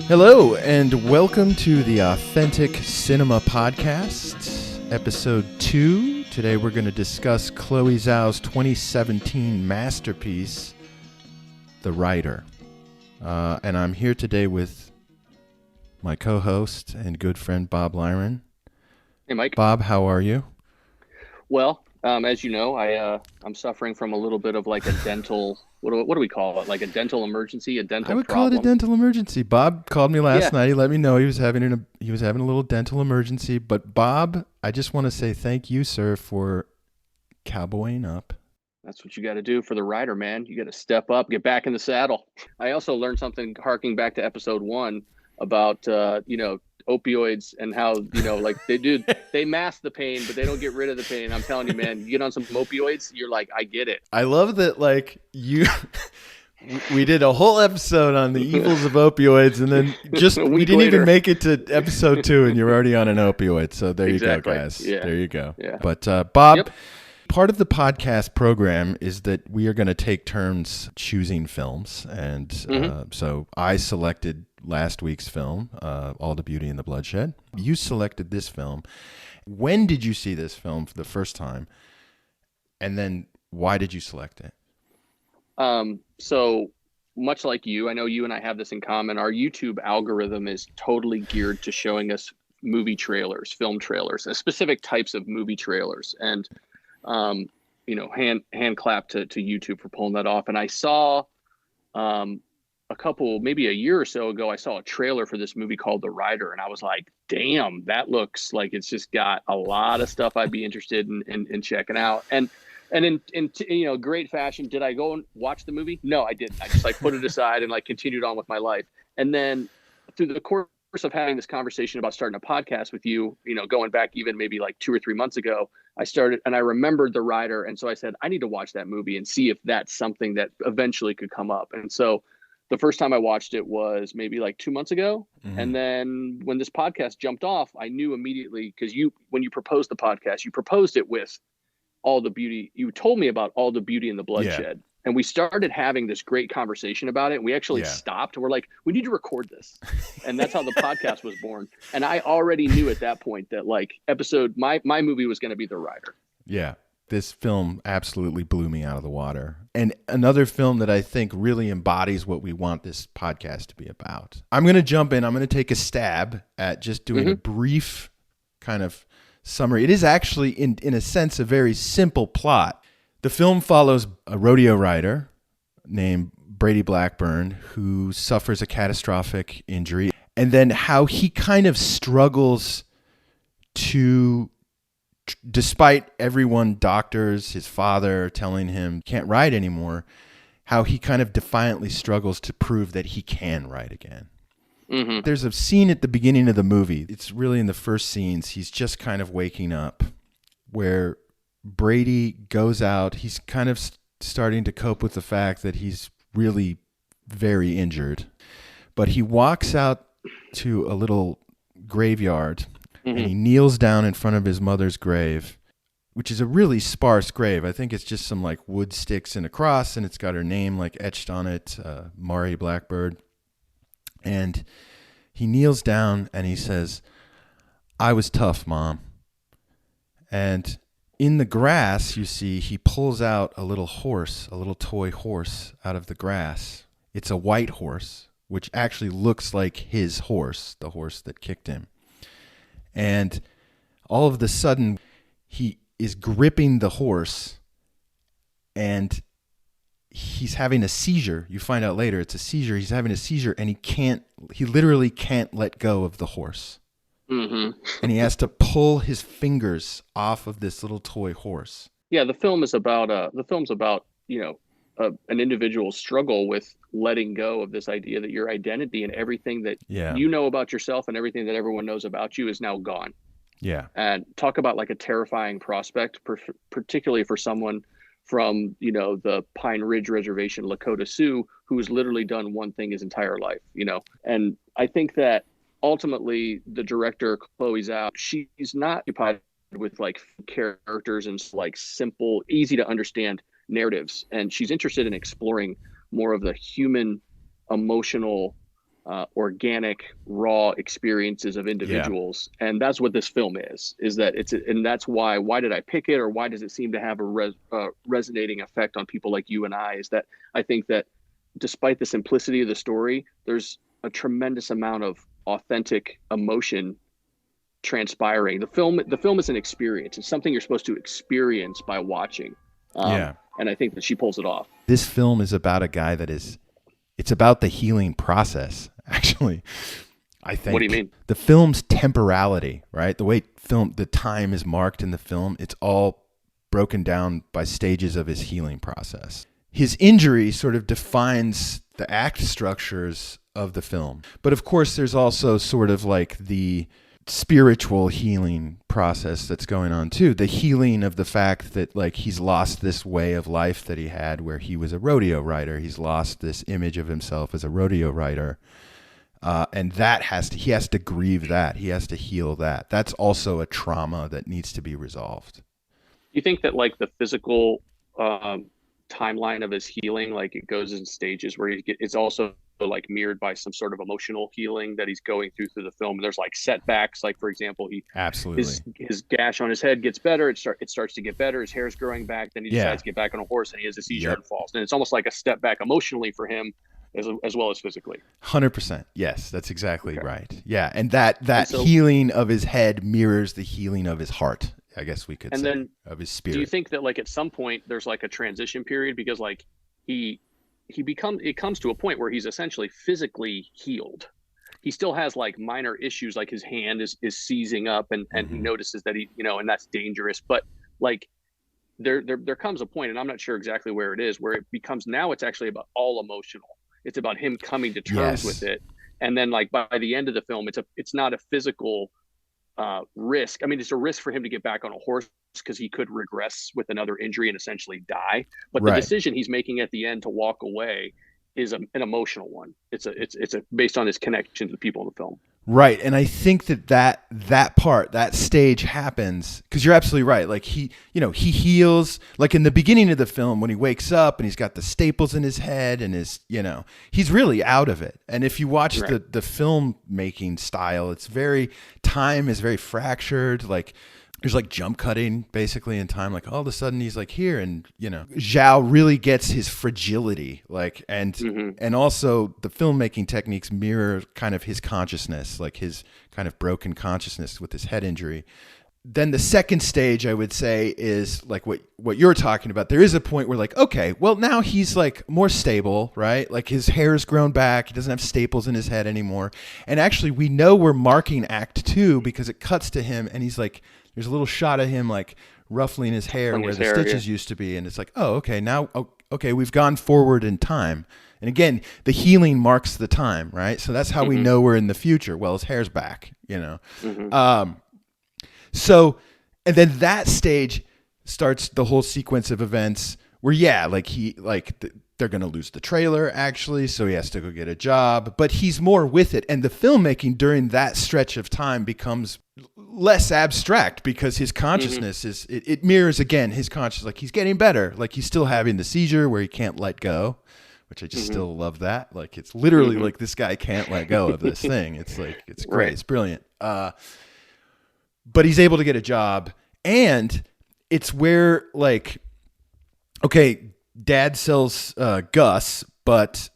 Hello, and welcome to the Authentic Cinema Podcast, Episode 2. Today we're going to discuss Chloé Zhao's 2017 masterpiece, The Rider. And I'm here today with my co-host and good friend, Bob Lyren. Hey, Mike. Bob, how are you? Well, as you know, I'm suffering from a little bit of like a dental, what do we call it? Like a dental emergency, a dental I would problem. call it a dental emergency. Bob called me last Yeah. night. He let me know he was having a little dental emergency. But Bob, I just want to say thank you, sir, for cowboying up. That's what you got to do for the rider, man. You got to step up, get back in the saddle. I also learned something harking back to episode 1 about, opioids and how, like they mask the pain, but they don't get rid of the pain. I'm telling you, man, you get on some opioids, you're like, I get it. I love that, like, we did a whole episode on the evils of opioids, and then we didn't even make it to episode 2, and you're already on an opioid. So there you go, guys. Yeah. There you go. Yeah. But Bob, Yep. Part of the podcast program is that we are going to take turns choosing films, and so I selected last week's film, All the Beauty and the Bloodshed. You selected this film. When did you see this film for the first time? And then why did you select it? So much like you, I know you and I have this in common. Our YouTube algorithm is totally geared to showing us movie trailers, film trailers, specific types of movie trailers. And, hand clap to YouTube for pulling that off. And I saw, maybe a year or so ago, I saw a trailer for this movie called The Rider. And I was like, damn, that looks like it's just got a lot of stuff I'd be interested in checking out. And in great fashion, did I go and watch the movie? No, I didn't. I just put it aside and continued on with my life. And then through the course of having this conversation about starting a podcast with you, going back even maybe 2 or 3 months ago, I started and I remembered The Rider. And so I said, I need to watch that movie and see if that's something that eventually could come up. And so the first time I watched it was maybe 2 months ago. Mm-hmm. And then when this podcast jumped off, I knew immediately, because when you proposed the podcast, you proposed it with All the Beauty. You told me about All the Beauty and the Bloodshed. Yeah. And we started having this great conversation about it. And we actually stopped. We're like, we need to record this. And that's how the podcast was born. And I already knew at that point that my movie was going to be The Rider. Yeah. This film absolutely blew me out of the water. And another film that I think really embodies what we want this podcast to be about. I'm going to jump in. I'm going to take a stab at just doing a brief kind of summary. It is actually, in a sense, a very simple plot. The film follows a rodeo rider named Brady Blackburn who suffers a catastrophic injury, and then how he kind of struggles to, despite everyone, doctors, his father telling him can't ride anymore, how he kind of defiantly struggles to prove that he can ride again. Mm-hmm. There's a scene at the beginning of the movie. It's really in the first scenes. He's just kind of waking up where Brady goes out. He's kind of starting to cope with the fact that he's really very injured. But he walks out to a little graveyard and he kneels down in front of his mother's grave, which is a really sparse grave. I think it's just some wood sticks and a cross, and it's got her name etched on it, Mari Blackbird. And he kneels down and he says, "I was tough, Mom." And in the grass, you see, he pulls out a little horse, a little toy horse out of the grass. It's a white horse, which actually looks like his horse, the horse that kicked him. And all of a sudden, he is gripping the horse and he's having a seizure. You find out later it's a seizure. He's having a seizure and he literally can't let go of the horse. Mm-hmm. And he has to pull his fingers off of this little toy horse. Yeah, the film is about an individual's struggle with letting go of this idea that your identity and everything that you know about yourself and everything that everyone knows about you is now gone. Yeah. And talk about a terrifying prospect, particularly for someone from, the Pine Ridge Reservation, Lakota Sioux, who has literally done one thing his entire life, And I think that ultimately the director, Chloé Zhao, she's not occupied with characters and simple, easy to understand narratives. And she's interested in exploring more of the human emotional organic, raw experiences of Yeah. individuals, and that's what this film is that and that's why did I pick it, or why does it seem to have a resonating effect on people like you and I? Is that I think that despite the simplicity of the story, there's a tremendous amount of authentic emotion transpiring. The film is an experience. It's something you're supposed to experience by watching. Yeah. And I think that she pulls it off. This film is about a guy it's about the healing process, actually. I think. What do you mean? The film's temporality, right? The way the time is marked in the film, it's all broken down by stages of his healing process. His injury sort of defines the act structures of the film. But of course, there's also sort of like the spiritual healing process that's going on too. The healing of the fact that like he's lost this way of life that he had where he was a rodeo rider. He's lost this image of himself as a rodeo rider. And he has to grieve that. He has to heal that. That's also a trauma that needs to be resolved. You think that like the physical timeline of his healing, like it goes in stages where it's also like mirrored by some sort of emotional healing that he's going through the film. And there's like setbacks, like for example, absolutely his gash on his head gets better. It starts to get better. His hair's growing back. Then he decides to get back on a horse, and he has a seizure and falls. And it's almost like a step back emotionally for him, as well as physically. 100%. Yes, that's exactly right. Yeah, and that healing of his head mirrors the healing of his heart, I guess we could say, then, of his spirit. Do you think that like at some point there's like a transition period, because like it comes to a point where he's essentially physically healed. He still has like minor issues, like his hand is seizing up, and he notices that and that's dangerous. But like there comes a point, and I'm not sure exactly where it is, where it becomes, now it's actually about all emotional. It's about him coming to terms with it. And then like by the end of the film, it's not a physical risk. I mean, it's a risk for him to get back on a horse because he could regress with another injury and essentially die. But the decision he's making at the end to walk away is an emotional one. It's based on his connection to the people in the film. Right. And I think that stage happens because you're absolutely right. Like he heals, like in the beginning of the film when he wakes up and he's got the staples in his head and he's really out of it. And if you watch the film making style, time is very fractured. Like there's like jump cutting basically in time. Like all of a sudden he's like here, and Zhao really gets his fragility, like and also the filmmaking techniques mirror kind of his consciousness, like his kind of broken consciousness with his head injury. Then the second stage, I would say, is like what you're talking about. There is a point where like, okay, well now he's like more stable, right? Like his hair's grown back. He doesn't have staples in his head anymore. And actually we know we're marking Act 2 because it cuts to him and he's like, there's a little shot of him like ruffling his hair where the stitches used to be. And it's like, oh, okay, now, okay, we've gone forward in time. And again, the healing marks the time, right? So that's how we know we're in the future. Well, his hair's back, So, and then that stage starts the whole sequence of events where, they're going to lose the trailer actually. So he has to go get a job, but he's more with it. And the filmmaking during that stretch of time becomes less abstract because his consciousness it mirrors again his consciousness. Like he's getting better. Like he's still having the seizure where he can't let go, which I just still love that. Like it's literally like this guy can't let go of this thing. It's like, it's great. Right. It's brilliant. But he's able to get a job, and it's where like, okay, Dad sells Gus, but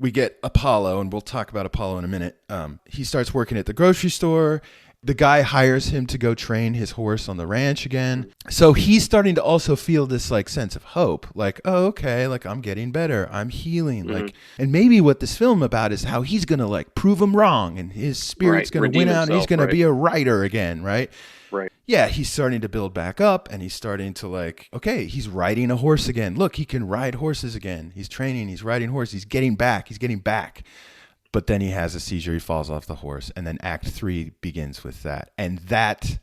we get Apollo, and we'll talk about Apollo in a minute. He starts working at the grocery store. The guy hires him to go train his horse on the ranch again. So he's starting to also feel this like sense of hope, like, oh, okay, like I'm getting better, I'm healing, like, and maybe what this film about is how he's gonna like prove him wrong, and his spirit's gonna win out, and he's gonna be a writer again, right? Right. Yeah, he's starting to build back up, and he's starting to like, okay, he's riding a horse again. Look, he can ride horses again. He's training, he's riding horses, he's getting back. But then he has a seizure, he falls off the horse, and then Act 3 begins with that. And that's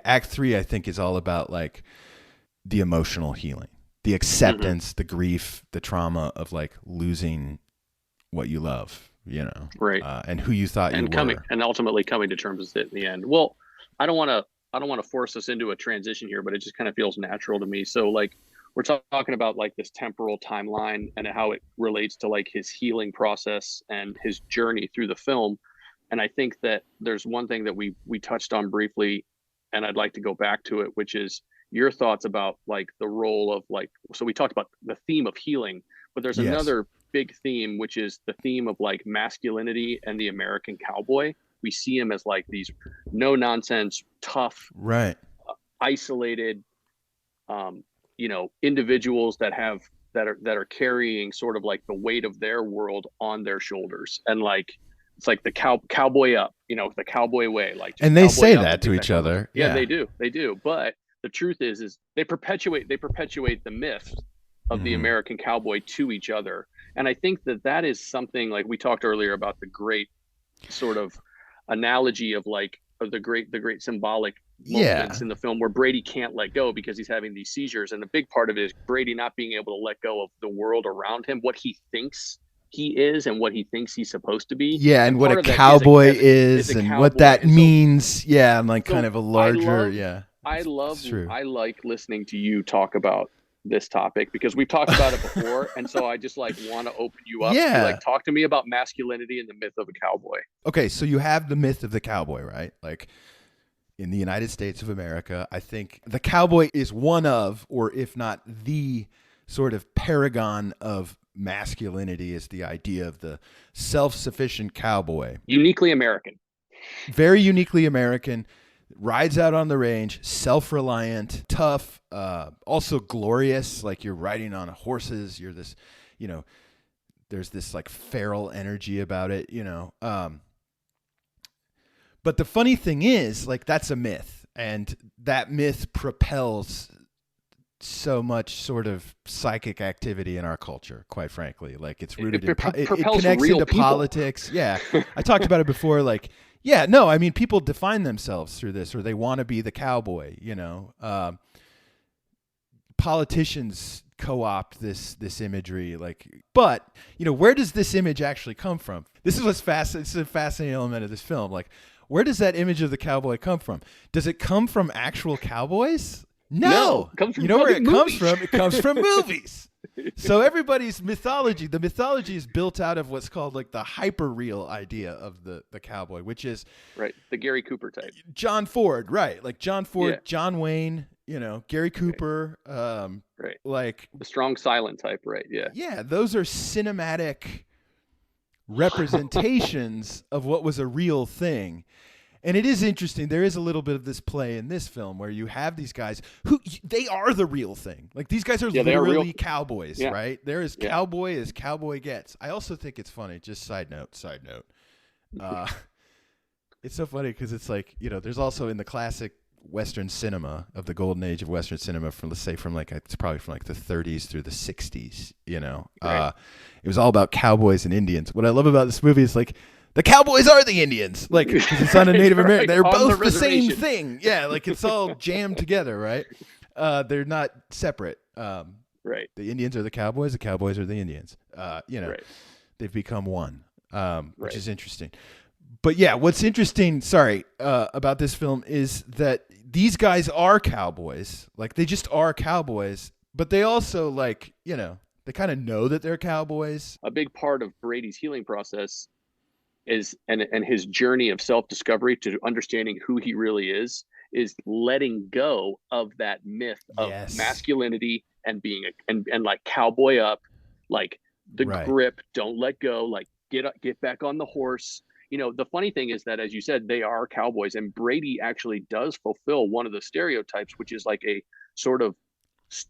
Act 3 I think is all about like the emotional healing, the acceptance, the grief, the trauma of like losing what you love, right, and who you thought you were, and ultimately coming to terms with it in the end. Well, I don't want to force us into a transition here, but it just kind of feels natural to me. So like we're talking about like this temporal timeline and how it relates to like his healing process and his journey through the film. And I think that there's one thing that we touched on briefly, and I'd like to go back to it, which is your thoughts about like the role of like, so we talked about the theme of healing, but there's Yes. another big theme, which is the theme of like masculinity and the American cowboy. We see him as like these no nonsense, tough, Right. isolated, um, individuals that are carrying sort of like the weight of their world on their shoulders, and like it's like the cowboy up, the cowboy way, like just And they cowboy say up that and to get each back on the. other. Yeah, Yeah. they do. But the truth is they perpetuate the myth of the Hmm. American cowboy to each other, and I think that is something like we talked earlier about the great sort of analogy of like of the great symbolic Yeah. moments in the film where Brady can't let go because he's having these seizures, and a big part of it is Brady not being able to let go of the world around him, what he thinks he is and what he thinks he's supposed to be, Yeah, and and what a part of that is cowboy is is a and what cowboy. that And so means. Yeah, and like kind so of a I larger, love yeah. I love It's true. I like listening to you talk about this topic because we've talked about it before, and so I just like want to open you up to be like, Yeah. talk to me about masculinity and the myth of a cowboy. Okay, so you have the myth of the cowboy, right? Like in the United States of America, I think the cowboy is one of, or if not the sort of paragon of masculinity, is the idea of the self-sufficient cowboy. Uniquely American. Very uniquely American, rides out on the range, self-reliant, tough, also glorious, like you're riding on horses, you're this, you know, there's this like feral energy about it, but the funny thing is, like, that's a myth, and that myth propels so much sort of psychic activity in our culture, quite frankly. Like, it's rooted in it Propels connects real into people. politics. Yeah, I talked about it before. Like, yeah, no, I mean, people define themselves through this, or they want to be the cowboy. Politicians co-opt this imagery, like, but where does this image actually come from? This is what's this is a fascinating element of this film. Like, where does that image of the cowboy come from? Does it come from actual cowboys? No. It comes from You know where it comes movies. from? It comes from movies. So everybody's mythology, the mythology is built out of what's called like the hyper-real idea of the cowboy, which is Right, the Gary Cooper type. John Ford, right? Like John Ford, Yeah. John Wayne, Gary Cooper, Right. like, The strong silent type, right? Yeah. yeah, those are cinematic representations of what was a real thing. And it is interesting. There is a little bit of this play in this film where you have these guys who they are the real thing. Like, these guys are Yeah, they are literally real. cowboys, Yeah. right? They're as Yeah. cowboy as cowboy gets. I also think it's funny. Just side note. It's so funny because it's like, there's also in the classic Western cinema of the golden age of Western cinema from, let's say, from like, it's probably from like the 30s through the 60s, Right. it was all about cowboys and Indians. What I love about this movie is like, the cowboys are the Indians, like, 'cause it's on a Native Right, American. They're on both the the same reservation. thing. Yeah, like it's all jammed together, right? They're not separate. Right. The Indians are the cowboys are the Indians. Right. They've become one, which Right. is interesting. But yeah, what's interesting, about this film is that these guys are cowboys. Like, they just are cowboys, but they also, like, they kind of know that they're cowboys. A big part of Brady's healing process is and his journey of self-discovery to understanding who he really is letting go of that myth of Yes. masculinity and being and like cowboy up, like the Right. grip, don't let go, like get back on the horse. The funny thing is that, as you said, they are cowboys, and Brady actually does fulfill one of the stereotypes, which is like a sort of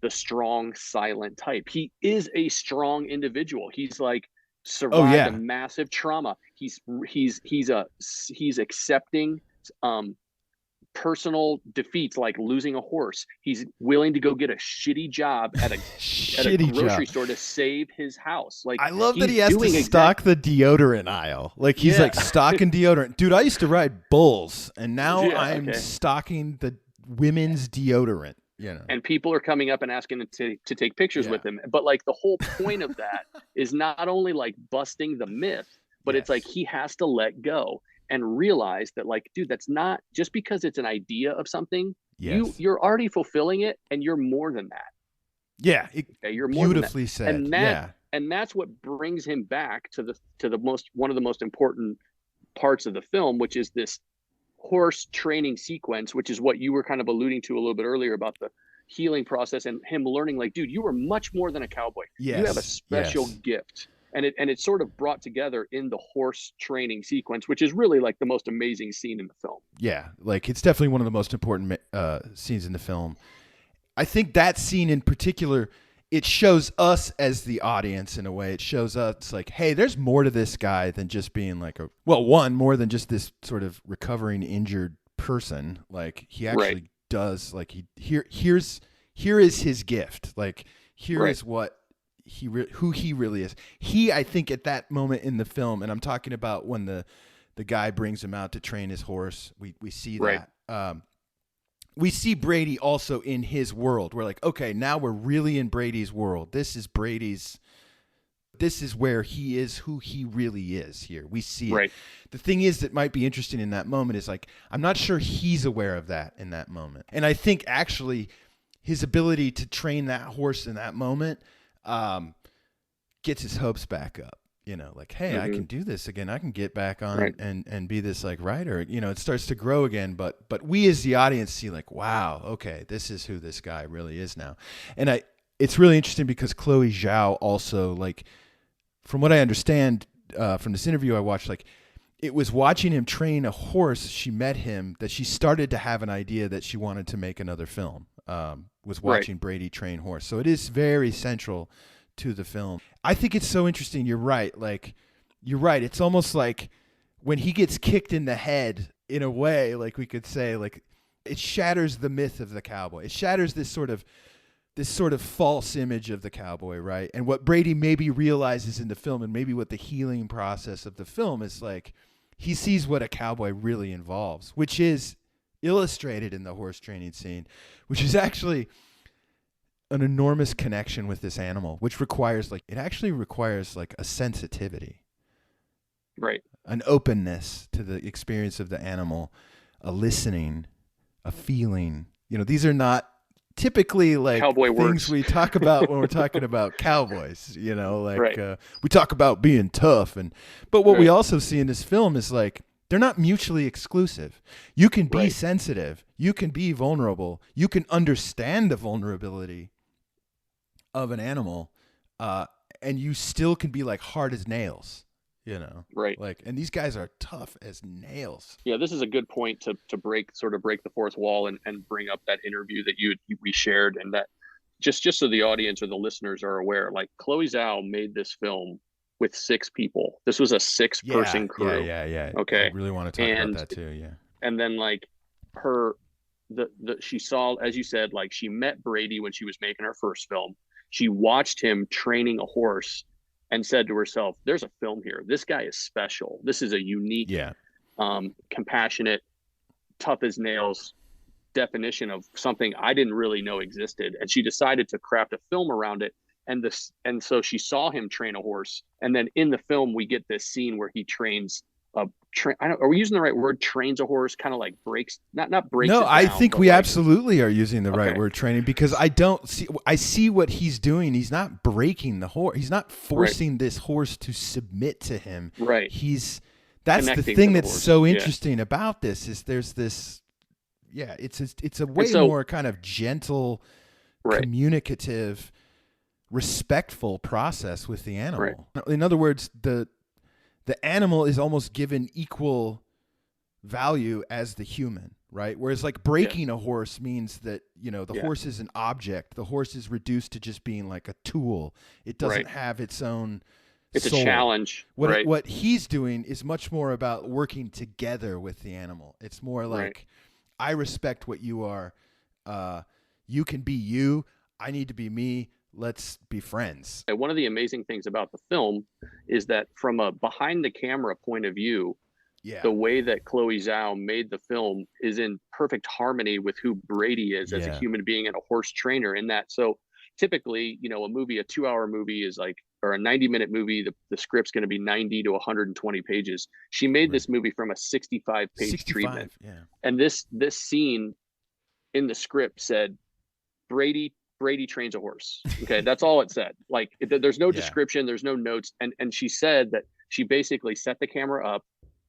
the strong silent type. He is a strong individual. He's like survived a massive trauma. He's accepting personal defeats, like losing a horse. He's willing to go get a shitty job at a Shitty grocery job. store to save his house. Like, I love that he's he has to doing stock the deodorant aisle. Like, he's like stocking deodorant. Dude, I used to ride bulls, and now Yeah, I'm okay. stocking the women's deodorant. And people are coming up and asking him to take pictures Yeah. with him. But like, the whole point of that is not only like busting the myth, but it's like he has to let go and realize that, like, dude, that's not just because it's an idea of something. Yes. You're already fulfilling it, and you're more than that. Yeah, Okay, you're more than that. beautifully said. And Yeah. that's what brings him back to the most one of the most important parts of the film, which is this horse training sequence, which is what you were kind of alluding to a little bit earlier about the healing process and him learning, like, dude, you were much more than a cowboy. You have a Yes. special Yes. gift. And it's sort of brought together in the horse training sequence, which is really like the most amazing scene in the film. Yeah, like it's definitely one of the most important scenes in the film. I think that scene in particular, it shows us as the audience in a way. It shows us like, hey, there's more to this guy than just being like more than just this sort of recovering injured person. Like he actually Right. does like here is his gift. Like here Right. is what who he really is. I think at that moment in the film, and I'm talking about when the guy brings him out to train his horse. We see Right. that. We see Brady also in his world. We're like, okay, now we're really in Brady's world. This is Brady's. This is where he is, who he really is here. We see it. Right. The thing is that might be interesting in that moment is like, I'm not sure he's aware of that in that moment. And I think actually his ability to train that horse in that moment gets his hopes back up. You know, like, hey, I can do this again. I can get back on Right. and be this like writer. You know, it starts to grow again. But we as the audience see like, wow, okay, this is who this guy really is now. And it's really interesting because Chloé Zhao also, like, from what I understand from this interview I watched, like, it was watching him train a horse. She met him that she started to have an idea that she wanted to make another film. Was watching Brady train horse. So it is very central to the film. I think it's so interesting. You're right. Like, you're right. It's almost like when he gets kicked in the head, in a way, like we could say, like, it shatters the myth of the cowboy. It shatters this sort of false image of the cowboy, right? And what Brady maybe realizes in the film, and maybe what the healing process of the film is, like, he sees what a cowboy really involves, which is illustrated in the horse training scene, which is actually an enormous connection with this animal, which requires like a sensitivity, Right. an openness to the experience of the animal, a listening, a feeling. You know, these are not typically like Cowboy things words. we talk about when we're talking about cowboys. You know, like Right. we talk about being tough, but what we Right. also see in this film is like they're not mutually exclusive. You can be Right. sensitive, you can be vulnerable, you can understand the vulnerability of an animal, and you still can be like hard as nails, you know, Right. like, and these guys are tough as nails. Yeah, this is a good point to break the fourth wall and bring up that interview that we shared, and that just so the audience or the listeners are aware, like Chloé Zhao made this film with 6 people. This was a 6-person crew. Yeah. I Okay. really want to talk about And that too. Yeah. and then like her the she saw, as you said, like she met Brady when she was making her first film. She watched him training a horse and said to herself, there's a film here. This guy is special. This is a unique, Yeah. compassionate, tough as nails definition of something I didn't really know existed. And she decided to craft a film around it. And so she saw him train a horse. And then in the film, we get this scene where he trains are we using the right word? Trains a horse, kind of like breaks, not breaks No, it I down, think but we like, absolutely are using the right okay, word, training, because I see what he's doing. He's not breaking the horse. He's not right, forcing this horse to submit to him. right, That's the connecting to thing the that's horse. so Yeah, interesting about this is there's this, yeah, it's a and way so more kind of gentle, right, communicative, respectful process with the right, animal. In other words, the animal is almost given equal value as the human, right? Whereas like breaking yes, a horse means that, you know, the yeah, horse is an object. The horse is reduced to just being like a tool. It doesn't right. have its own It's a soul. challenge, right, What he's doing is much more about working together with the animal. It's more right. like, I respect what you are. You can be you. I need to be me. Let's be friends. And one of the amazing things about the film is that from a behind the camera point of view, Yeah. the way that Chloé Zhao made the film is in perfect harmony with who Brady is as a Yeah. human being and a horse trainer. In that, so typically, a 2-hour movie is like, or a 90-minute movie, the script's going to be 90 to 120 pages. She made Right. this movie from a 65-page treatment. 65. Yeah. And this scene in the script said, Brady Brady trains a horse. Okay, that's all it said. Like there's no Yeah. description, there's no notes, and she said that she basically set the camera up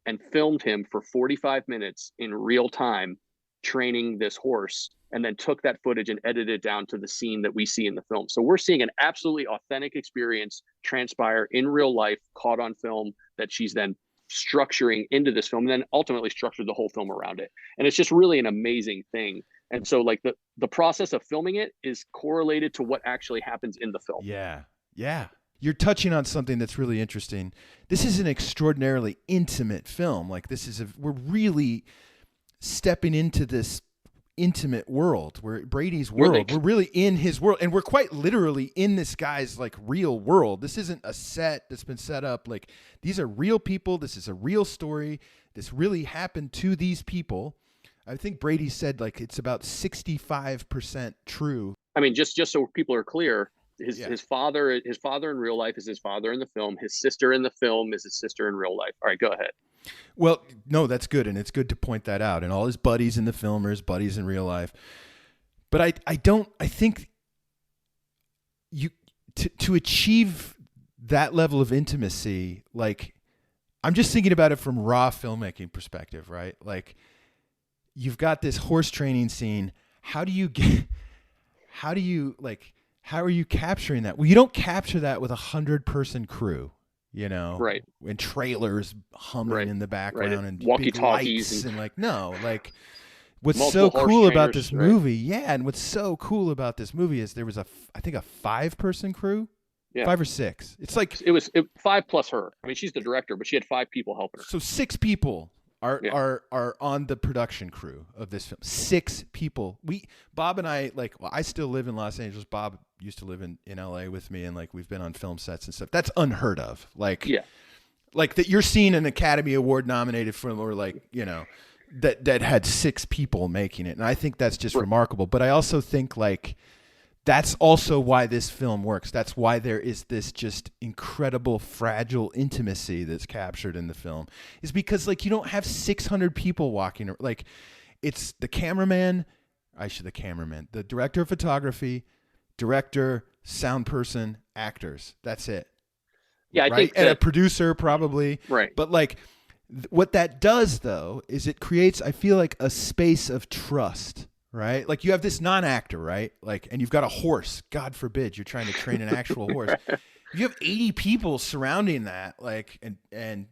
and filmed him for 45 minutes in real time training this horse, and then took that footage and edited it down to the scene that we see in the film. So we're seeing an absolutely authentic experience transpire in real life, caught on film, that she's then structuring into this film, and then ultimately structured the whole film around it. And it's just really an amazing thing. And so like the process of filming it is correlated to what actually happens in the film. Yeah. Yeah. You're touching on something that's really interesting. This is an extraordinarily intimate film. Like we're really stepping into this intimate world, where Brady's world. We're really in his world, and we're quite literally in this guy's like real world. This isn't a set that's been set up. Like, these are real people. This is a real story. This really happened to these people. I think Brady said like it's about 65% true. I mean, just so people are clear, his father in real life is his father in the film. His sister in the film is his sister in real life. All right, go ahead. Well, no, that's good, and it's good to point that out. And all his buddies in the film are his buddies in real life. But I think you to achieve that level of intimacy, like, I'm just thinking about it from raw filmmaking perspective, right? Like, you've got this horse training scene. How are you capturing that? Well, you don't capture that with 100-person crew, you know, right? And trailers humming in the background, and walkie-talkies, and like, no, like, what's so cool about this movie, and what's so cool about this movie is there was I think a 5-person crew, 5 or 6. It's like it was 5 plus her. I mean, she's the director, but she had 5 people helping her. So 6 people are on the production crew of this film. 6 people. Bob and I, like, well, I still live in Los Angeles. Bob used to live in LA with me, and like, we've been on film sets and stuff. That's unheard of. Like, like that you're seeing an Academy Award nominated film, or like, you know, that had 6 people making it. And I think that's just remarkable. But I also think like that's also why this film works. That's why there is this just incredible, fragile intimacy that's captured in the film, is because like you don't have 600 people walking. Like, it's the the director of photography, director, sound person, actors. That's it. Yeah, I think and a producer probably. Right. But like, what that does though is it creates, I feel like, a space of trust. Right? Like, you have this non-actor, right? Like, and you've got a horse. God forbid you're trying to train an actual horse. You have 80 people surrounding that, like, and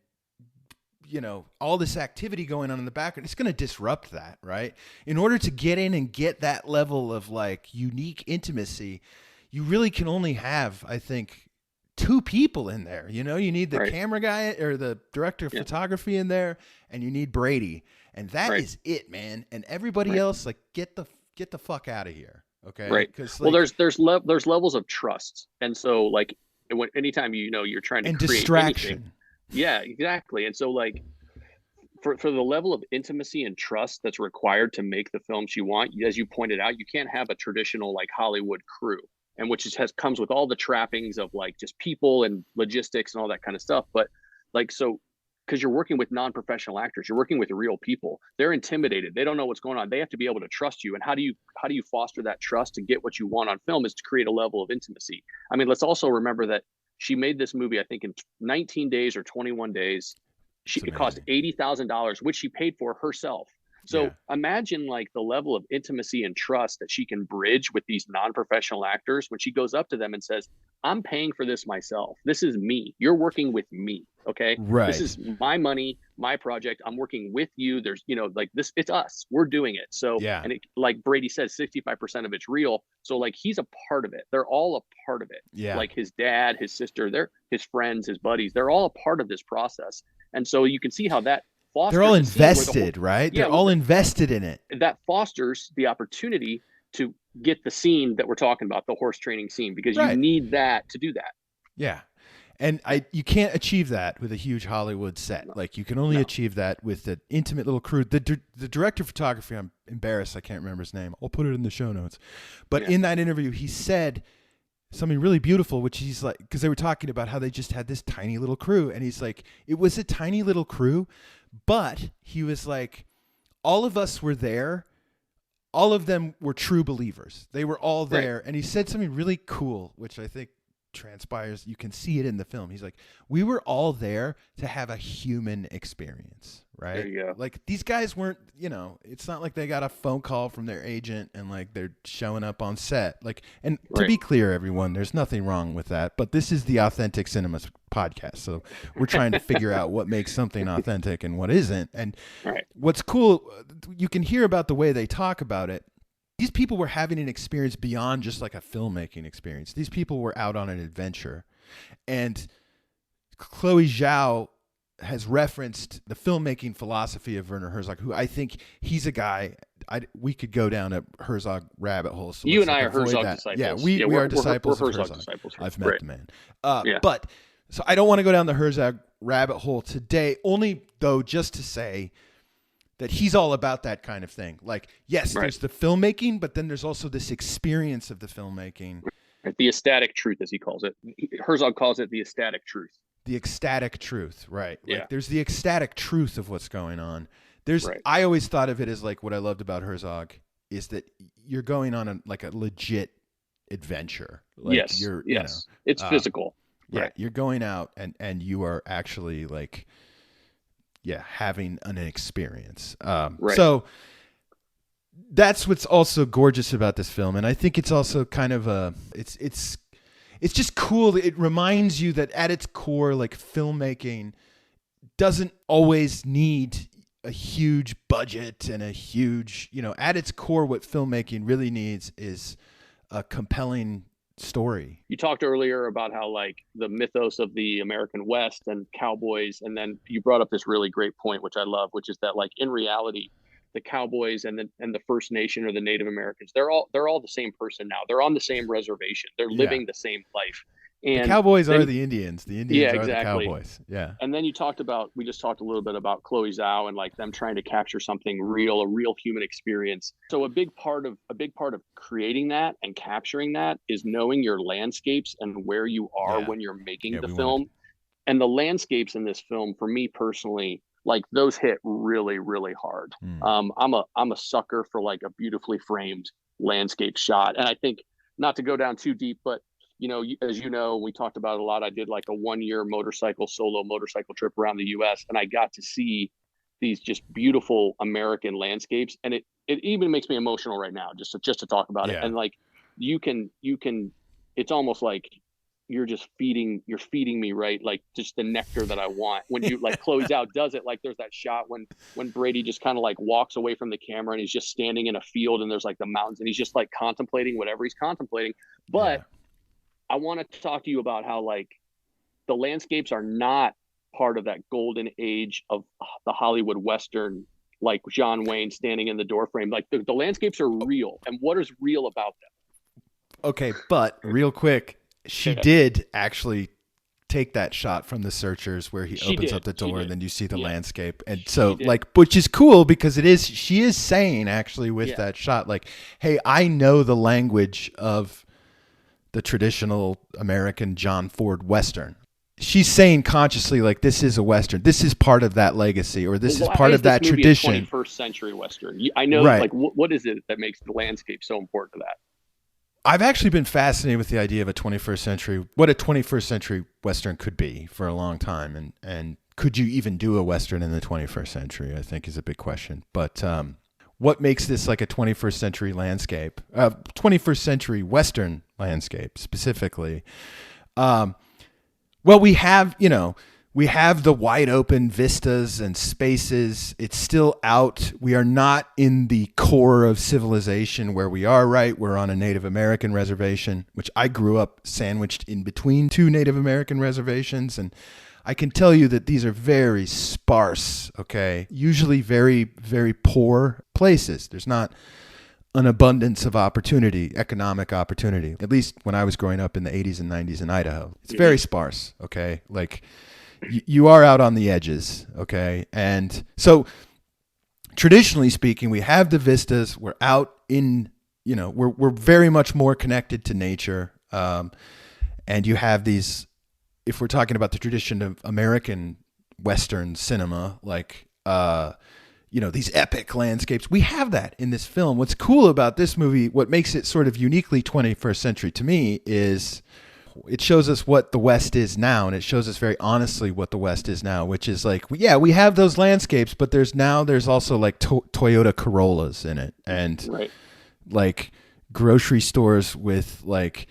you know, all this activity going on in the background. It's going to disrupt that, right? In order to get in and get that level of like unique intimacy, you really can only have, I think, 2 people in there. You know, you need the camera guy or the director of photography in there, and you need Brady. And that is it, man. And everybody else, like, get the fuck out of here, okay? Right. Because like, well, there's levels of trust, and so like anytime you're trying to create distraction. Anything, yeah, exactly. And so like for the level of intimacy and trust that's required to make the films you want, as you pointed out, you can't have a traditional like Hollywood crew, and which comes with all the trappings of like just people and logistics and all that kind of stuff. But like, so, because you're working with non-professional actors, you're working with real people. They're intimidated. They don't know what's going on. They have to be able to trust you. And how do you foster that trust to get what you want on film, is to create a level of intimacy. I mean, let's also remember that she made this movie, I think, in 19 days or 21 days. It cost $80,000, which she paid for herself. So imagine like the level of intimacy and trust that she can bridge with these non-professional actors when she goes up to them and says, I'm paying for this myself. This is me. You're working with me. Okay. Right. This is my money, my project. I'm working with you. There's, like this, it's us. We're doing it. So, and it, like Brady says, 65% of it's real. So like, he's a part of it. They're all a part of it. Yeah. Like his dad, his sister, his friends, his buddies, they're all a part of this process. And so you can see how that fosters. They're all invested, right? They're all invested in it. That fosters the opportunity to get the scene that we're talking about, the horse training scene, because you need that to do that. Yeah. And you can't achieve that with a huge Hollywood set. No. Like, you can only achieve that with an intimate little crew. The director of photography, I'm embarrassed I can't remember his name. I'll put it in the show notes. But in that interview, he said something really beautiful, which he's like, because they were talking about how they just had this tiny little crew. And he's like, it was a tiny little crew, but he was like, all of us were there all of them were true believers. They were all there. Right. And he said something really cool, which I think transpires. You can see it in the film. He's like, we were all there to have a human experience, right? There you go. Like these guys weren't, it's not like they got a phone call from their agent and like they're showing up on set. Like, and to be clear, everyone, there's nothing wrong with that, but this is the Authentic Cinema podcast. So we're trying to figure out what makes something authentic and what isn't. And what's cool, you can hear about the way they talk about it. These people were having an experience beyond just like a filmmaking experience. These people were out on an adventure. And Chloé Zhao has referenced the filmmaking philosophy of Werner Herzog, who I think he's a guy, we could go down a Herzog rabbit hole. So you and I are Herzog disciples. Yeah, we are disciples of Herzog. Disciples. I've met the man. But so I don't want to go down the Herzog rabbit hole today, only though just to say that he's all about that kind of thing. Like, yes, there's the filmmaking, but then there's also this experience of the filmmaking. The ecstatic truth, as he calls it. Herzog calls it the ecstatic truth. The ecstatic truth, right. Yeah. Like, there's the ecstatic truth of what's going on. I always thought of it as like what I loved about Herzog is that you're going on a legit adventure. Like yes. It's physical. Yeah, you're going out and you are actually like, having an experience. So that's what's also gorgeous about this film. And I think it's also kind of it's just cool. It reminds you that at its core, like filmmaking doesn't always need a huge budget and a huge, at its core, what filmmaking really needs is a compelling story. You talked earlier about how like the mythos of the American West and cowboys, and then you brought up this really great point, which I love, which is that like in reality, the cowboys and the First Nation or the Native Americans, they're all the same person now. They're on the same reservation. They're living the same life. And the cowboys are the Indians. The Indians are the cowboys. Yeah. And then we just talked a little bit about Chloé Zhao and like them trying to capture something real, a real human experience. So a big part of creating that and capturing that is knowing your landscapes and where you are when you're making the film. And the landscapes in this film, for me personally, like those hit really, really hard. I'm a sucker for like a beautifully framed landscape shot. And I think, not to go down too deep, but as you know, we talked about it a lot. I did like a 1-year solo motorcycle trip around the US, and I got to see these just beautiful American landscapes. And it even makes me emotional right now, just to talk about it. And like, you can, it's almost like you're feeding me, right? Like just the nectar that I want. When you like Chloé Zhao does it, like there's that shot when Brady just kind of like walks away from the camera and he's just standing in a field and there's like the mountains and he's just like contemplating whatever he's contemplating. But I want to talk to you about how like the landscapes are not part of that golden age of the Hollywood Western, like John Wayne standing in the doorframe. Like the landscapes are real. And what is real about them? Okay, but real quick, she did actually take that shot from The Searchers where he opens up the door and then you see the landscape. And so like, which is cool because she is saying actually with that shot, like, hey, I know the language of the traditional American John Ford Western. She's saying consciously, like, this is a Western. This is part of that legacy, or this is part of that tradition. 21st century Western. I know, like, what is it that makes the landscape so important to that? I've actually been fascinated with the idea of what a 21st century Western could be for a long time. And could you even do a Western in the 21st century, I think is a big question. But what makes this like a 21st century landscape, 21st century Western landscape specifically? Well, we have the wide open vistas and spaces. It's still out. We are not in the core of civilization where we are, right? We're on a Native American reservation, which I grew up sandwiched in between 2 Native American reservations. And I can tell you that these are very sparse, okay? Usually very, very poor places. There's not an abundance of opportunity, economic opportunity, at least when I was growing up in the 80s and 90s in Idaho. It's very sparse, okay? Like, you are out on the edges, okay? And so traditionally speaking, we have the vistas. We're out in, we're very much more connected to nature. And you have these, if we're talking about the tradition of American Western cinema, like, these epic landscapes. We have that in this film. What's cool about this movie, what makes it sort of uniquely 21st century to me, is it shows us what the West is now, and it shows us very honestly what the West is now, which is like, yeah, we have those landscapes, but there's also like Toyota Corollas in it, and like grocery stores with like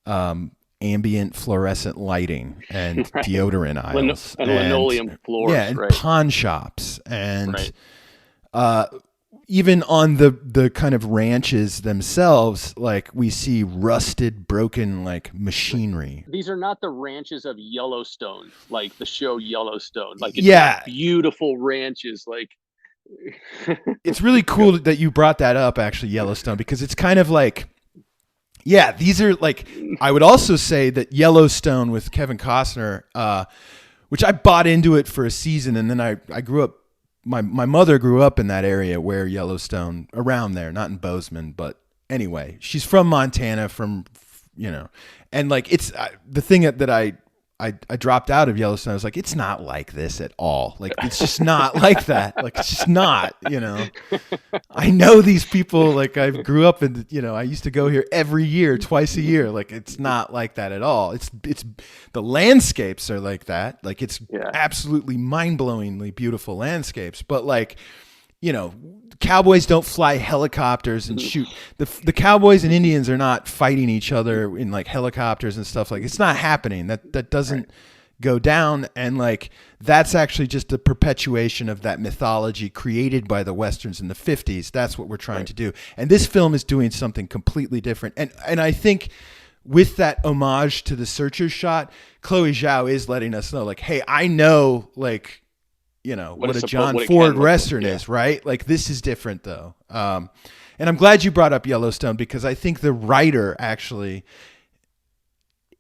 ambient fluorescent lighting and deodorant aisles and linoleum floors, and pawn shops, and even on the kind of ranches themselves, like we see rusted, broken like machinery. These are not the ranches of Yellowstone, like the show Yellowstone. Like it's not beautiful ranches. Like it's really cool that you brought that up, actually, Yellowstone, because it's kind of like, yeah, these are like, I would also say that Yellowstone with Kevin Costner, which I bought into it for a season, and then I grew up. My mother grew up in that area where Yellowstone, around there, not in Bozeman, but anyway, she's from Montana, and like it's the thing that I dropped out of Yellowstone. I was like, it's not like this at all. Like, it's just not like that. Like, it's just not, I know these people, like I grew up in, I used to go here every year, twice a year. Like, it's not like that at all. It's the landscapes are like that. Like, it's absolutely mind-blowingly beautiful landscapes. But like, cowboys don't fly helicopters and shoot. The cowboys and Indians are not fighting each other in like helicopters and stuff. Like, it's not happening. That doesn't go down. And like, that's actually just a perpetuation of that mythology created by the Westerns in the 50s. That's what we're trying to do. And this film is doing something completely different. And I think with that homage to the Searchers shot, Chloé Zhao is letting us know, like, hey, I know, like, what a John Ford Western is, right? Like, this is different, though. And I'm glad you brought up Yellowstone, because I think the writer actually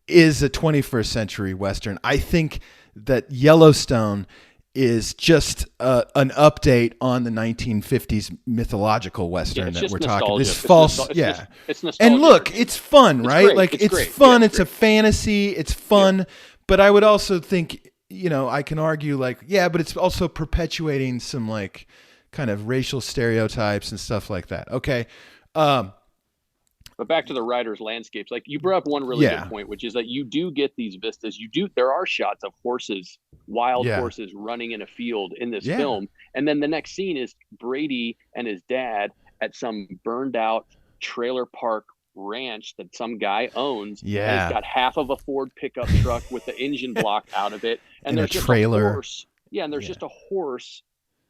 is a 21st century Western. I think that Yellowstone is just an update on the 1950s mythological Western that we're talking. This false, it's nostalgia. And look, it's fun, right? Great. Like, it's fun. It's a fantasy. It's fun. Yeah. But I would also think, I can argue like, yeah, but it's also perpetuating some like kind of racial stereotypes and stuff like that. Okay. But back to the writer's landscapes, like you brought up one really good point, which is that you do get these vistas. There are shots of horses, wild horses running in a field in this film. And then the next scene is Brady and his dad at some burned out trailer park ranch that some guy owns. And it's got half of a Ford pickup truck with the engine block out of it, and there's just a horse. And there's just a horse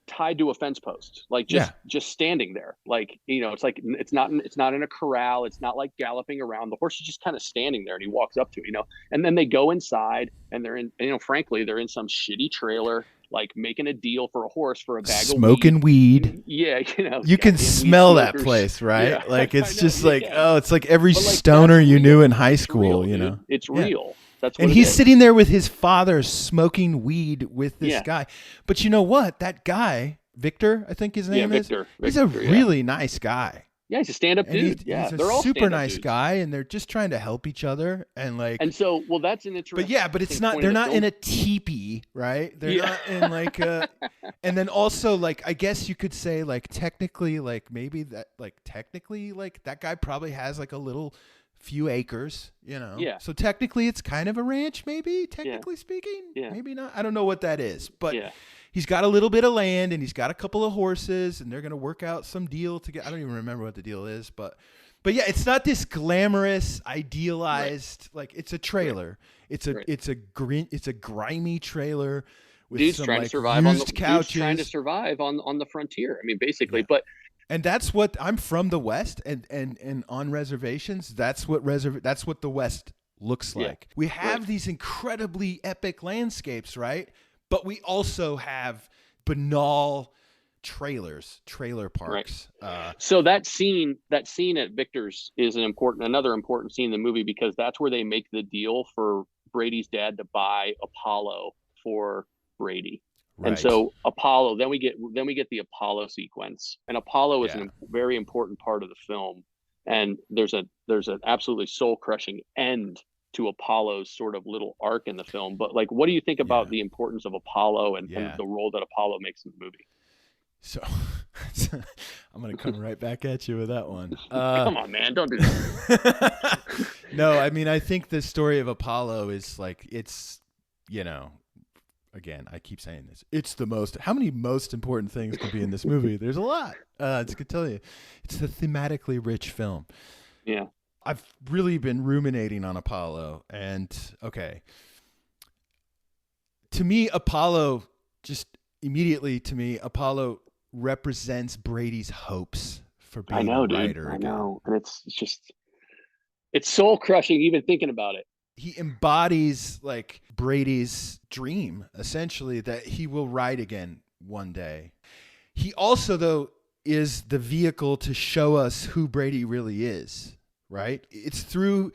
tied to a fence post, like just standing there. Like, it's like it's not in a corral. It's not like galloping around. The horse is just kind of standing there, and he walks up to it, and then they go inside, and they're in, frankly, they're in some shitty trailer, like making a deal for a horse for a bag smoking of weed. Yeah, you can smell that place, right? Yeah. Like, it's just like, oh, it's like every stoner you knew in high school. It's real. That's what and he's sitting there with his father smoking weed with this guy. But you know what? That guy, Victor, I think his name is. He's a really nice guy. Yeah, he's a stand-up dude. He's a super nice guy, and they're just trying to help each other, and like. And so, well, that's an interesting. But it's not. They're not in a teepee, right? They're not in like a. And then also, like, I guess you could say, like, technically, like maybe that, like, technically, like that guy probably has like a little few acres, Yeah. So technically, it's kind of a ranch, maybe technically speaking. Yeah. Maybe not. I don't know what that is, but. Yeah. He's got a little bit of land, and he's got a couple of horses, and they're going to work out some deal to get. I don't even remember what the deal is, but yeah, it's not this glamorous, idealized, like, it's a trailer. It's a grimy trailer with dudes some trying like to survive used couches. Dudes trying to survive on the frontier. I mean, basically, yeah. And that's what I'm from the West, and on reservations, that's what the West looks like. Yeah. We have these incredibly epic landscapes, right? But we also have banal trailer parks. Right. So that scene at Victor's is another important scene in the movie, because that's where they make the deal for Brady's dad to buy Apollo for Brady. Right. And so Apollo, then we get the Apollo sequence, and Apollo is a very important part of the film. And there's an absolutely soul crushing end to Apollo's sort of little arc in the film. But like, what do you think about the importance of Apollo and the role that Apollo makes in the movie? So I'm going to come right back at you with that one. Come on, man. Don't do that. No, I mean, I think the story of Apollo is like, it's, again, I keep saying this. It's the most, how many most important things can be in this movie? There's a lot. I can tell you. It's a thematically rich film. Yeah. I've really been ruminating on Apollo, and okay. To me, Apollo, Apollo represents Brady's hopes for being a writer again. I know. And it's soul crushing even thinking about it. He embodies like Brady's dream, essentially, that he will write again one day. He also, though, is the vehicle to show us who Brady really is, right? It's through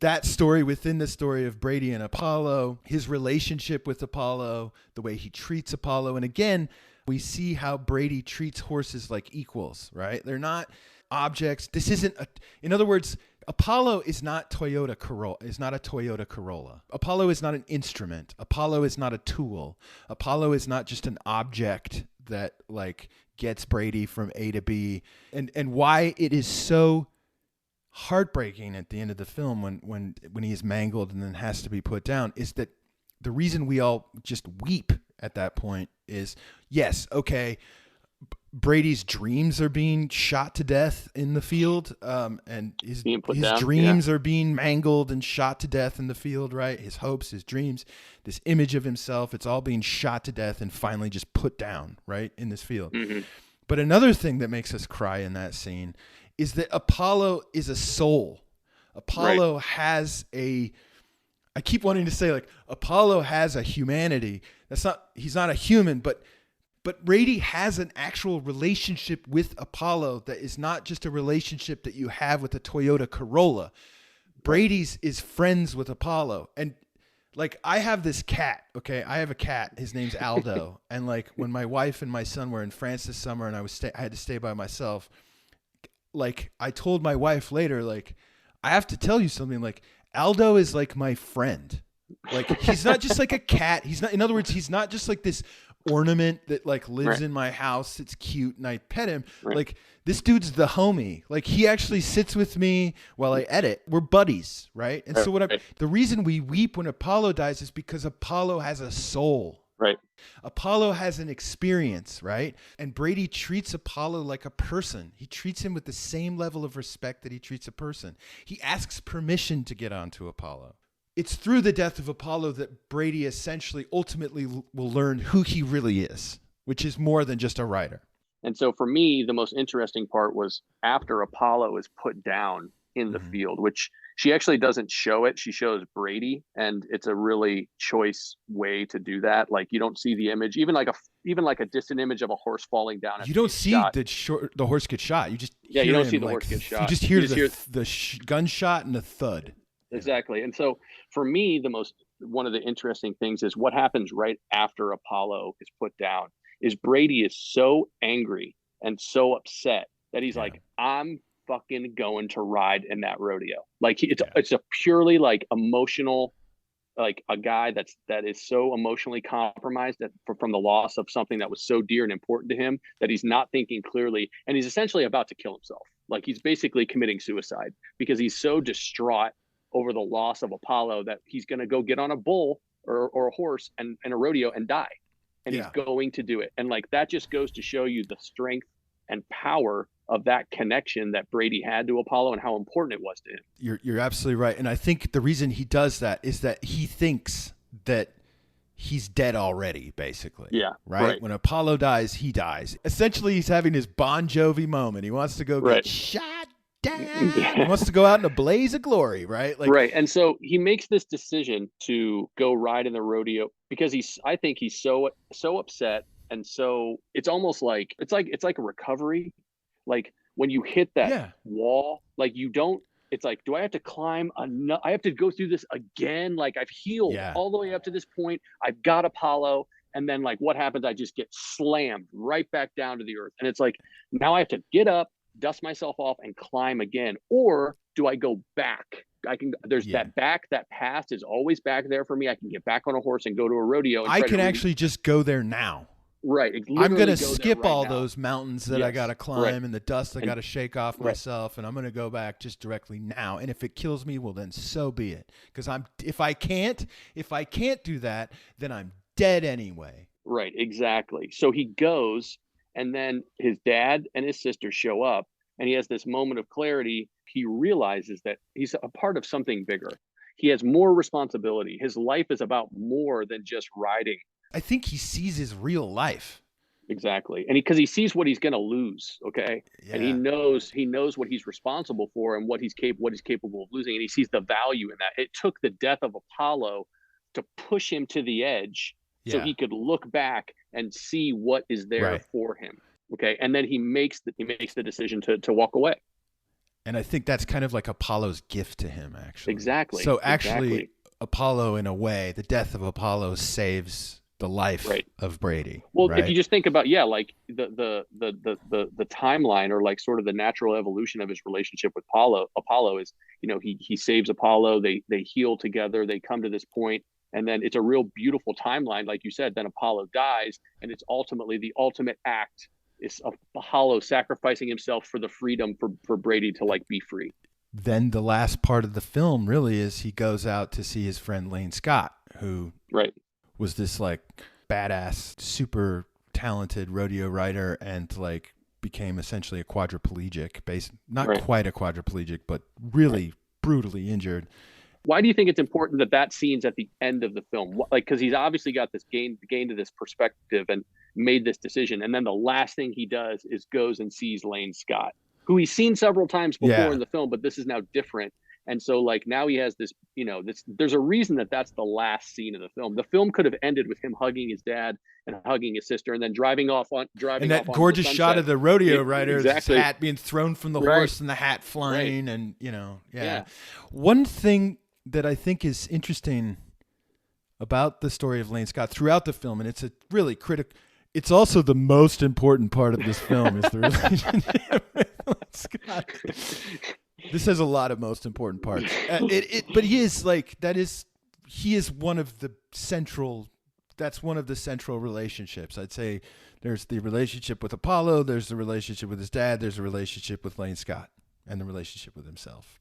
that story within the story of Brady and Apollo, his relationship with Apollo, the way he treats Apollo. And again, we see how Brady treats horses like equals, right? They're not objects. In other words, Apollo is not a Toyota Corolla. Apollo is not an instrument. Apollo is not a tool. Apollo is not just an object that like gets Brady from A to B. And why it is so heartbreaking at the end of the film when he is mangled and then has to be put down is that the reason we all just weep at that point is, yes, okay, Brady's dreams are being shot to death in the field, and his dreams are being mangled and shot to death in the field, right? His hopes, his dreams, this image of himself, it's all being shot to death and finally just put down, right, in this field. Mm-hmm. But another thing that makes us cry in that scene is that Apollo is a soul. Apollo has I keep wanting to say like Apollo has a humanity. He's not a human, but Brady has an actual relationship with Apollo that is not just a relationship that you have with a Toyota Corolla. Brady's is friends with Apollo. And like, I have this cat, okay? I have a cat. His name's Aldo. And like, when my wife and my son were in France this summer and I had to stay by myself, like, I told my wife later, like, I have to tell you something, like, Aldo is like my friend. Like, he's not just like a cat. In other words, he's not just like this ornament that like lives in my house. It's cute and I pet him. Like, this dude's the homie. Like, he actually sits with me while I edit. We're buddies, right? And so the reason we weep when Apollo dies is because Apollo has a soul. Right. Apollo has an experience, right? And Brady treats Apollo like a person. He treats him with the same level of respect that he treats a person. He asks permission to get onto Apollo. It's through the death of Apollo that Brady essentially ultimately will learn who he really is, which is more than just a writer. And so for me, the most interesting part was after Apollo is put down in the field, which she actually doesn't show it. She shows Brady, and it's a really choice way to do that. Like, you don't see the image, even like a distant image of a horse falling down. You don't see the horse get shot. You just you don't see the horse get shot. You just hear the gunshot and the thud. Exactly. And so for me, one of the interesting things is what happens right after Apollo is put down is Brady is so angry and so upset that he's like, I'm fucking going to ride in that rodeo. Like, it's a purely like emotional, like a guy that is so emotionally compromised that from the loss of something that was so dear and important to him that he's not thinking clearly, and he's essentially about to kill himself. Like, he's basically committing suicide because he's so distraught over the loss of Apollo that he's going to go get on a bull or a horse and a rodeo and die. And he's going to do it. And like, that just goes to show you the strength and power of that connection that Brady had to Apollo and how important it was to him. You're absolutely right. And I think the reason he does that is that he thinks that he's dead already, basically. Yeah. Right? When Apollo dies, he dies. Essentially, he's having his Bon Jovi moment. He wants to go get shot down. He wants to go out in a blaze of glory, right? Like, and so he makes this decision to go ride in the rodeo because I think he's so upset, and so it's almost like it's like a recovery. Like, when you hit that wall, like, it's like, do I have to climb I have to go through this again? Like, I've healed all the way up to this point. I've got Apollo. And then, like, what happens? I just get slammed right back down to the earth. And it's like, now I have to get up, dust myself off, and climb again. Or do I go back? That past is always back there for me. I can get back on a horse and go to a rodeo. I can actually just go there now. Right. I'm Literally gonna go there skip right all now. those mountains that I Yes. gotta Right. climb and the dust I And gotta shake off right. myself, and I'm gonna go back just directly now. And if it kills me, well then so be it. Because if I can't do that, then I'm dead anyway. Right. Exactly. So he goes, and then his dad and his sister show up, and he has this moment of clarity. He realizes that he's a part of something bigger. He has more responsibility. His life is about more than just riding. I think he sees his real life. Exactly. And because he sees what he's going to lose, okay? And Yeah. he knows what he's responsible for and what he's capable of losing, and he sees the value in that. It took the death of Apollo to push him to the edge so Yeah. he could look back and see what is there Right. for him. Okay? And then he makes the decision to walk away. And I think that's kind of like Apollo's gift to him, actually. Exactly. So actually, Exactly. Apollo, in a way, the death of Apollo saves the life Right. of Brady. Well, right? if you just think about, yeah, like the timeline, or like sort of the natural evolution of his relationship with Apollo is, he saves Apollo, they heal together, they come to this point, and then it's a real beautiful timeline, like you said. Then Apollo dies, and it's ultimately the ultimate act is Apollo sacrificing himself for the freedom for Brady to like be free. Then the last part of the film really is he goes out to see his friend Lane Scott, who Right. was this like badass, super talented rodeo rider, and like became essentially a quadriplegic, not Right. quite a quadriplegic, but really brutally injured. Why do you think it's important that scene's at the end of the film? Like, because he's obviously got this gained this perspective and made this decision, and then the last thing he does is goes and sees Lane Scott, who he's seen several times before Yeah. in the film, but this is now different. And so, like, now he has this, there's a reason that's the last scene of the film. The film could have ended with him hugging his dad and hugging his sister, and then driving And off that onto gorgeous the shot sunset. of the rodeo rider's Exactly. hat being thrown from the Right. horse and the hat flying, Right. and Yeah. One thing that I think is interesting about the story of Lane Scott throughout the film, and it's a really critical. It's also the most important part of this film is the relationship with Lane Scott. This has a lot of most important parts. But he is like he is one of the central. That's one of the central relationships. I'd say there's the relationship with Apollo, there's the relationship with his dad, there's a relationship with Lane Scott, and the relationship with himself.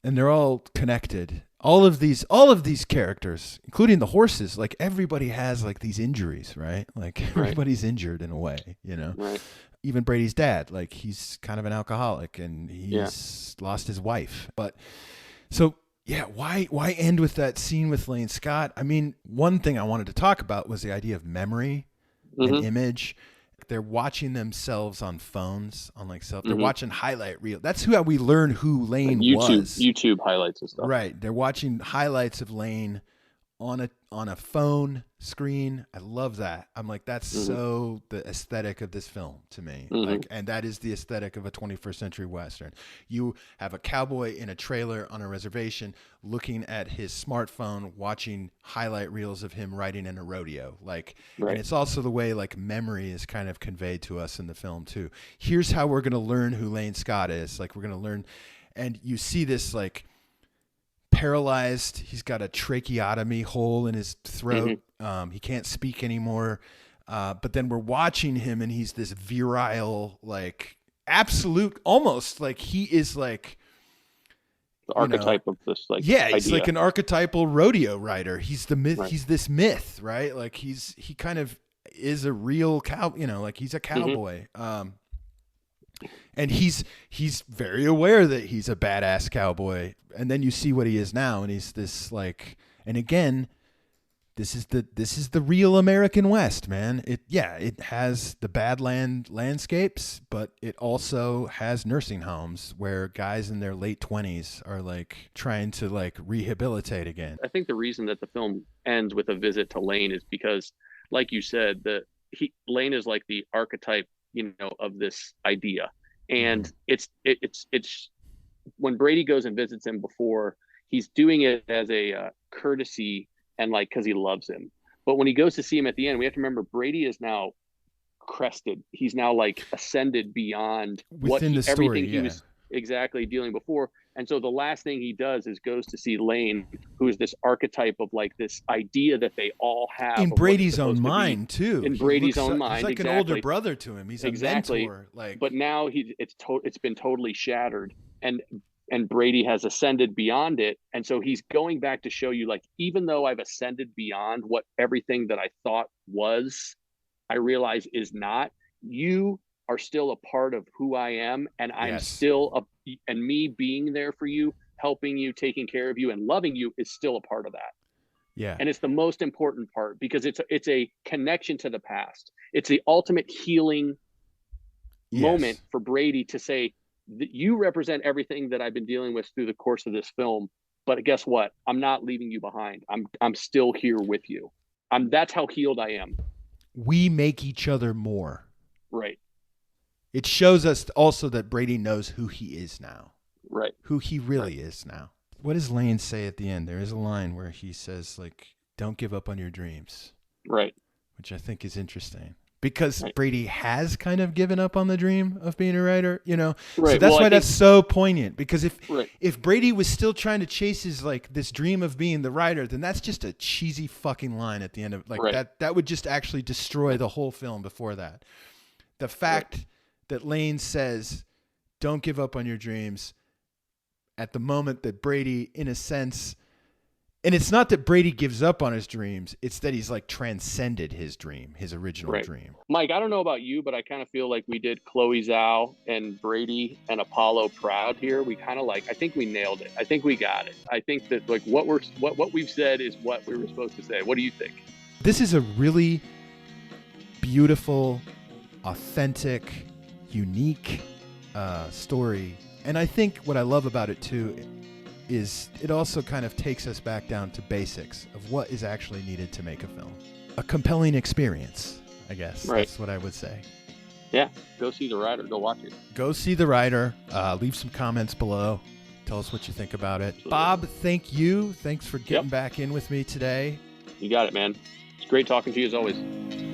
And they're all connected. All of these characters, including the horses, like everybody has like these injuries, right? Like everybody's injured in a way, Right. Even Brady's dad, like he's kind of an alcoholic and he's lost his wife. But so yeah, why end with that scene with Lane Scott? I mean, one thing I wanted to talk about was the idea of memory and image. They're watching themselves on phones, on like they're watching highlight reel. That's how we learn who Lane was. YouTube highlights and stuff. Right. They're watching highlights of Lane on a phone screen. I love that. I'm like, that's so the aesthetic of this film to me. Like, and that is the aesthetic of a 21st century Western. You have a cowboy in a trailer on a reservation looking at his smartphone, watching highlight reels of him riding in a rodeo. Like, and it's also the way like memory is kind of conveyed to us in the film too. Here's how we're going to learn who Lane Scott is. Like, we're going to learn, and you see this like paralyzed. He's got a tracheotomy hole in his throat. He can't speak anymore. But then we're watching him, and he's this virile, like absolute, almost like he is like the archetype of this, like, he's idea. like an archetypal rodeo rider. He's the myth. Right. He's this myth, right? Like he kind of is a real cow. Like he's a cowboy. And he's very aware that he's a badass cowboy. And then you see what he is now, and he's this like, and again, this is the real American West, man. It has the badland landscapes, but it also has nursing homes where guys in their late 20s are like trying to like rehabilitate again. I think the reason that the film ends with a visit to Lane is because, like you said, Lane is like the archetype, of this idea. And it's when Brady goes and visits him before, he's doing it as a courtesy and like because he loves him. But when he goes to see him at the end, we have to remember Brady is now crested. He's now like ascended beyond Within the story, everything he was exactly dealing before. And so the last thing he does is goes to see Lane, who is this archetype of like this idea that they all have in Brady's own mind too. In Brady's own mind, he's like exactly. an older brother to him. He's a mentor. Like, but now it's been totally shattered, and Brady has ascended beyond it. And so he's going back to show you, like, even though I've ascended beyond what everything that I thought was, I realize is not. You are still a part of who I am, and I'm still and me being there for you, helping you, taking care of you, and loving you is still a part of that. Yeah. And it's the most important part, because it's a connection to the past. It's the ultimate healing moment for Brady to say that you represent everything that I've been dealing with through the course of this film. But guess what? I'm not leaving you behind. I'm still here with you. That's how healed I am. We make each other more. Right. It shows us also that Brady knows who he is now. Right. Who he really is now. What does Lane say at the end? There is a line where he says, like, don't give up on your dreams. Right. Which I think is interesting. Because Brady has kind of given up on the dream of being a writer, you know? Right. So that's why that's so poignant. Because if Brady was still trying to chase his, like, this dream of being the writer, then that's just a cheesy fucking line at the end of, like, that would just actually destroy the whole film before that. The fact that Lane says, don't give up on your dreams, at the moment that Brady, in a sense, and it's not that Brady gives up on his dreams, it's that he's like transcended his dream, his original dream. Mike, I don't know about you, but I kind of feel like we did Chloé Zhao and Brady and Apollo proud here. We kind of I think we nailed it. I think we got it. I think that like what we've said is what we were supposed to say. What do you think? This is a really beautiful, authentic, unique story. And I think what I love about it too is it also kind of takes us back down to basics of what is actually needed to make a film. A compelling experience, I guess. That's what I would say. Yeah, go see The Rider. Go watch it. Go see The Rider. Leave some comments below. Tell us what you think about it. Absolutely. Bob, thank you. Thanks for getting back in with me today. You got it, man. It's great talking to you as always.